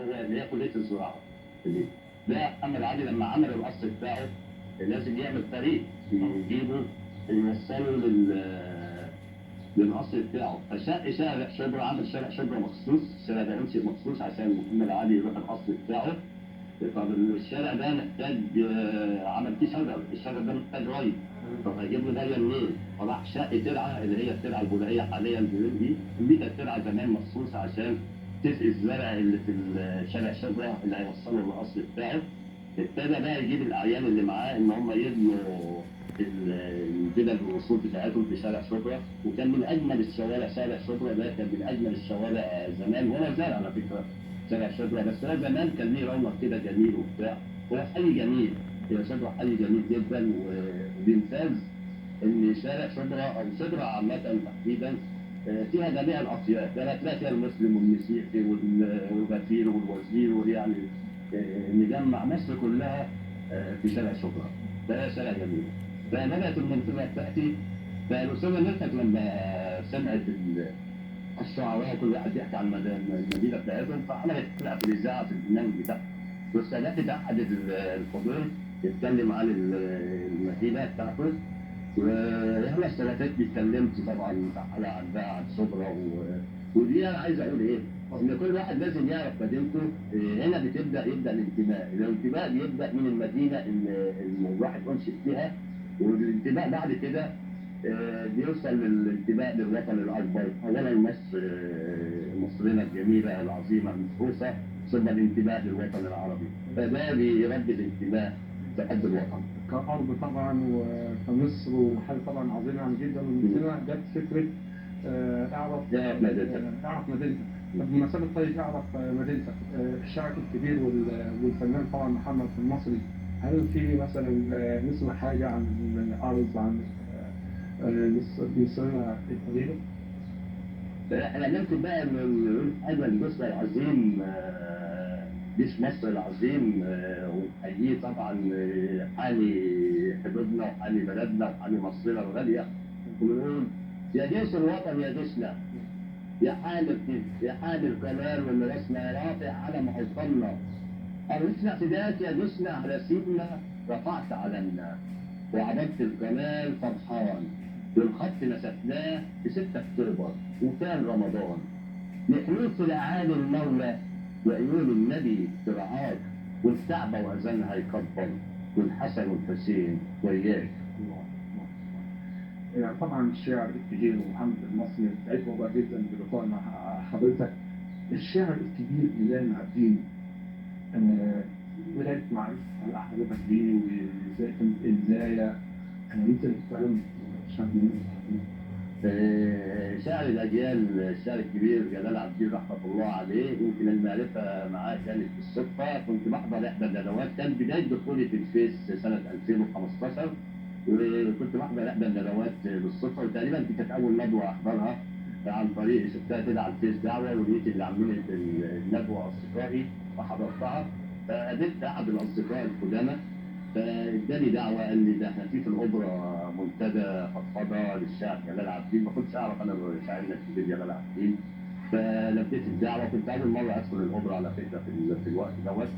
اللي هي كليه الزراعه. ده محمد علي لما عمل القصر بتاعه لازم يعمل فريق يجيبه يوصله للقصر بتاعه، فشق شارع شبرا، عمل شارع شبرا مخصوص، الشارع ده امشي مخصوص عشان محمد علي يروح القصر بتاعه. طب الشارع ده محتاج عمل فيه شجر، الشجر ده محتاج ري، طب هيجيب له ميه منين؟ فراح شق ترعه اللي هي الترعه البدائيه حاليا دي كانت ترعه زمان مخصوص عشان تسقي الزرع اللي في شارع شبرا اللي هيوصله للقصر بتاعه. ابتدى بقى يجيب الاعيان اللي معاه ان هم يبنوا الفيلا الوصول بتاعتهم في شارع شبرا، وكان من اجمل الشوارع شارع شبرا ده، كان من اجمل الشوارع زمان، ولا زال على فكره شارع شبرا، بس هو زمان كان ليه رونق كده جميل وبتاع، هو حي جميل، هي شبرا حي جميل جدا وبيمتاز ان شارع شبرا او شبرا عامه تحديدا فيها جميع الاطياف، يعني هتلاقي فيها المسلم والمسيحي والغفير والوزير، ويعني نجمع مصر كلها في شارع شبرا، ده شارع جميل. فبدات المنطقه بتاعتي، فالاستاذه مدحت لما سمعت الشعراء كل واحد يحكي عن المدينه بتاعتهم، فعملت حلقه في الاذاعه في البرنامج بتاعها، واستهدفت اتحد الفضول يتكلم عن المدينه بتاعته، وانا استهدفتني اتكلمت طبعا على بقى عن شبرا ودي انا عايز اقول ايه؟ ان كل واحد لازم يعرف مدينته. هنا يبدا الانتماء بيبدا من المدينه اللي الواحد انشئ فيها، والانتماء بعد كده بيوصل للانتماء للوطن الاكبر، اولا مصر، مصرنا الجميله العظيمه المفروسه، ثم الانتماء للوطن العربي، فده بيربي الانتماء في حب الوطن. كأرض طبعا وكمصر وحاجة طبعا عظيمة يعني جدا، ومن هنا جت فكرة اعرف مدينتك. طب بمناسبة طيب اعرف مدينتك، الشاعر الكبير والفنان طبعا محمد المصري، هل في مثلا نسمع حاجة عن أرض عن مصرنا الكبيرة؟ احنا نمكن بقى نقول حاجه لجيشنا العظيم، جيش مصر العظيم، ونحييه طبعا، حامي حدودنا وحامي بلدنا وحامي مصرنا الغاليه، ونقول يا جيش الوطن يا جيشنا، يا حامي الكمال والرسمة، رافع علم اوطاننا، أرسنا فداك يا جيشنا على سيدنا، رفعت علمنا وعبدت الكمال فرحان، والخط نسفناه في 6 أكتوبر وكان رمضان، نحميك في الأعالي المولى وعيون النبي ترعاك، والكعبة وأذانها يكبر، والحسن والحسين وياك. يعني طبعا الشاعر الكبير محمد المصري سعيد والله جدا بلقاء مع حضرتك. الشاعر الكبير جلال عابدين، بداية معرفة حضرتك بيه وازاي كانت البداية، ممكن تتكلم شاعر الأجيال الشاعر الكبير جلال عابدين رحمة الله عليه، يمكن المعرفة معاه كانت بالصدفة، كنت بحضر إحدى الندوات، كان بداية دخولي في الفيس سنة 2015، وكنت بحضر إحدى الندوات بالصدفة، وتقريبا دي كانت أول ندوة أحضرها عن طريق شفتها كده على الفيس دعوة، ولقيت اللي عاملين الندوة أصدقائي فحضرتها، فقابلت أحد الأصدقاء القدامى فاداني دعوه، قال لي ده احنا في الاوبرا منتدى فضفضه للشاعر جلال عابدين، ما كنتش اعرف انا شاعرنا الكبير جلال عابدين، فلبيت الدعوه، كنت اول مره ادخل الاوبرا على فكره في الوقت دوت،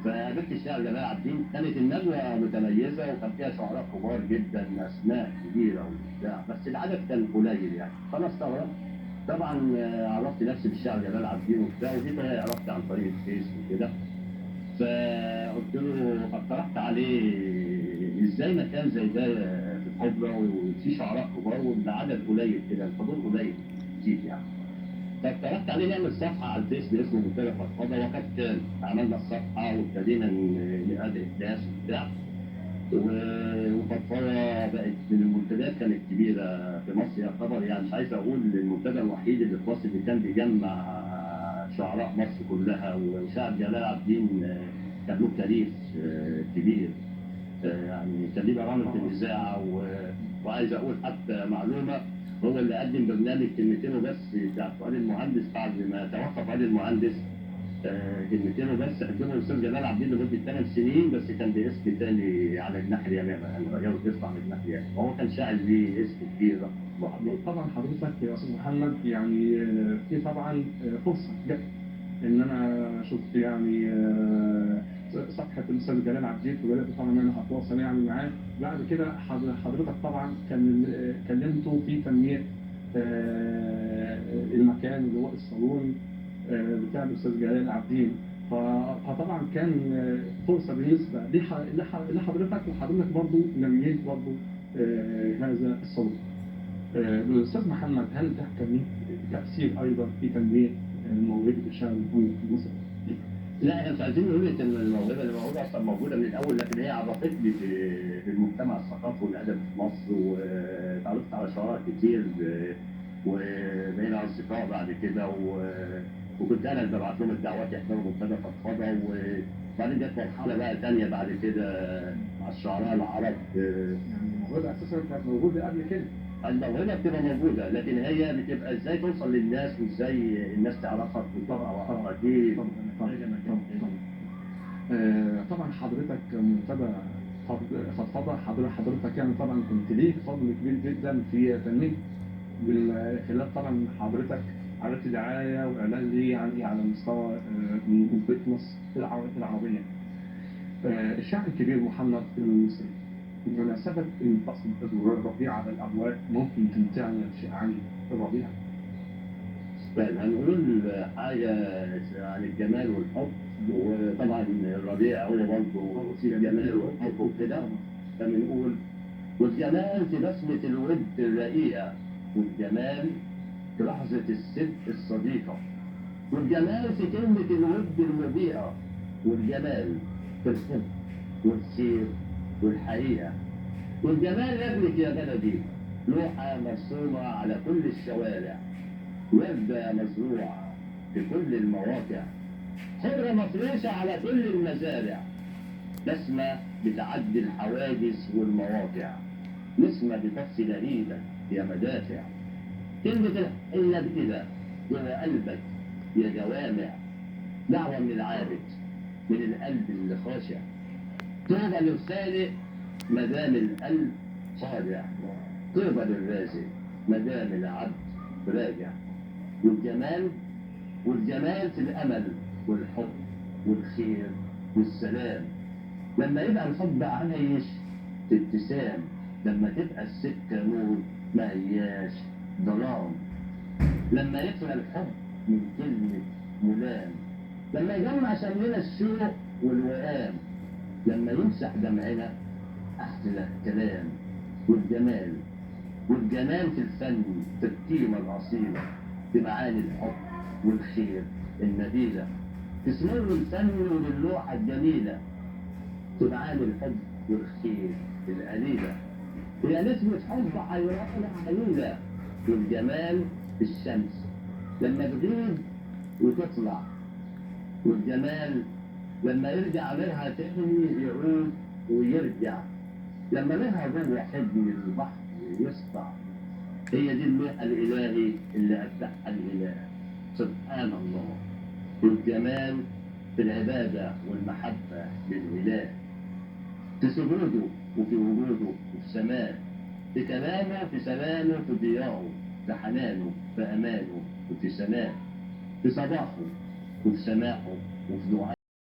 فقابلت الشاعر جلال عابدين، كانت الندوه متميزه وكان فيها شعراء كبار جدا، اسماء كبيره وبتاع، بس العدد كان قليل يعني، فانا استغربت طبعا، عرفت نفسي بالشاعر جلال عابدين وبتاع، ودي عرفت عن طريق الفيس وكده، فقلت له اقترحت عليه ازاي مكان زي ده في الحجره وفي شعراء كبار والعدد قليل كده، الحضور قليل كتير يعني، فاقترحت عليه نعمل صفحه على الفيس باسم منتدى فضفضه، وقد عملنا الصفحه وابتدينا نقابل الناس وبتاع، وفضفضه بقت من المنتديات كانت كبيره في مصر يعتبر، يعني مش عايز اقول المنتدى الوحيد اللي في مصر اللي كان بيجمع شعراء مصر كلها، وشاعر جلال عابدين كان له تاريخ كبير، يعني كان ليه برامج في الاذاعه، وعايز اقول حتى معلومه، هو اللي قدم برنامج كلمتين وبس بتاع فؤاد المهندس بعد ما توفى فؤاد المهندس، كلمتين وبس قدمه الاستاذ جلال عابدين لمده 8 سنين، بس كان باسم تاني على الناحيه اليمامه، يعني غيروا الاسم عن الناحيه اليمامه، وهو كان شاعر ليه اسم كبير. طبعا حضرتك يا استاذ محمد يعني في طبعا فرصه جت ان انا شفت يعني صفحه الاستاذ جلال عبد وبدات طبعا ان انا اتواصل يعني معاه. بعد كده حضرتك طبعا كلمته في تنميه المكان اللي هو الصالون بتاع الاستاذ جلال عابدين. فطبعا كان فرصه بالنسبه لحضرتك، وحضرتك برضه نميت برضه هذا الصالون. الاستاذ محمد، هل ده كان ليه تاثير ايضا في تنميه موهبه الشعر المحمد في مصر؟ لا احنا مش عايزين نقول ان الموهبه اللي موجوده اصلا موجوده من الاول، لكن هي عرفتني بالمجتمع الثقافي والادب في مصر، وتعرفت على شعراء كتير وبقينا اصدقاء بعد كده، وكنت انا اللي ببعت لهم الدعوات يحضروا منتدى فضفضه. وبعدين جت مرحله بقى ثانيه بعد كده مع الشعراء العرب. يعني الموهبه اساسا كانت موجوده قبل كده. الموهبه بتبقى موجوده، لكن هي بتبقى ازاي توصل للناس وازاي الناس تعرفها وتقرا دي. طبعا حضرتك منتدى فضفضه، حضرتك يعني طبعا كنت ليك فضل كبير جدا في تنميه من خلال طبعا حضرتك عملت دعايه واعلان ليه يعني على مستوى منطقه مصر العربيه. الشاعر الكبير محمد المصري، بمناسبة إن فصل الربيع على الأبواب، ممكن تمتعنا شيء عن الربيع؟ طيب هنقول حاجة عن الجمال والحب، وطبعا الربيع هو برضه في الجمال والحب وكده. فبنقول والجمال في بسمة الود الرقيقة، والجمال في لحظة الصدق الصديقة، والجمال في كلمة الود المبيئة، والجمال في الحب والسير والحقيقة. والجمال يملك يا بلدي لوحة مرسومة على كل الشوارع، وردة مزروعة في كل المواقع، خضرة مفروشة على كل المزارع، بسمة بتعدي الحواجز والمواقع، نسمة بتفصل لهيبة يا مدافع، كلمة إلا بكده جوه قلبك يا جوامع، دعوة من العابد من القلب اللي خاشع، طوبى للخالق مدام القلب خاضع، طوبى للرازق مدام العبد راجع. والجمال في الأمل والحب والخير والسلام، لما يبقى الحب عايش في ابتسام، لما تبقى السكة نور ما هياش ظلام، لما يخلى الحب من كلمة ملام، لما يجمع شملنا الشوق والوئام، لما يمسح دمعنا أحلى كلام. والجمال في الفن في القيمة الأصيلة، في معاني الحب والخير النبيلة، في سمو الفن وللوحة الجميلة، في معاني الحب والخير القليلة، هي نسبة حب حيرانة قليلة. والجمال في الشمس لما تغيب وتطلع، والجمال لما يرجع منها تاني يعود ويرجع، لما منها جوه حضن البحر يسطع، هي دي اللوحة الإلهي اللي أبدعها الإله سبحان الله. والجمال في العبادة والمحبة للإله، في سجوده وفي وجوده وفي سماه، في كلامه في سلامه في ضياءه، في حنانه في أمانه وفي سماه، في صباحه وفي سماحه وفي دعائه.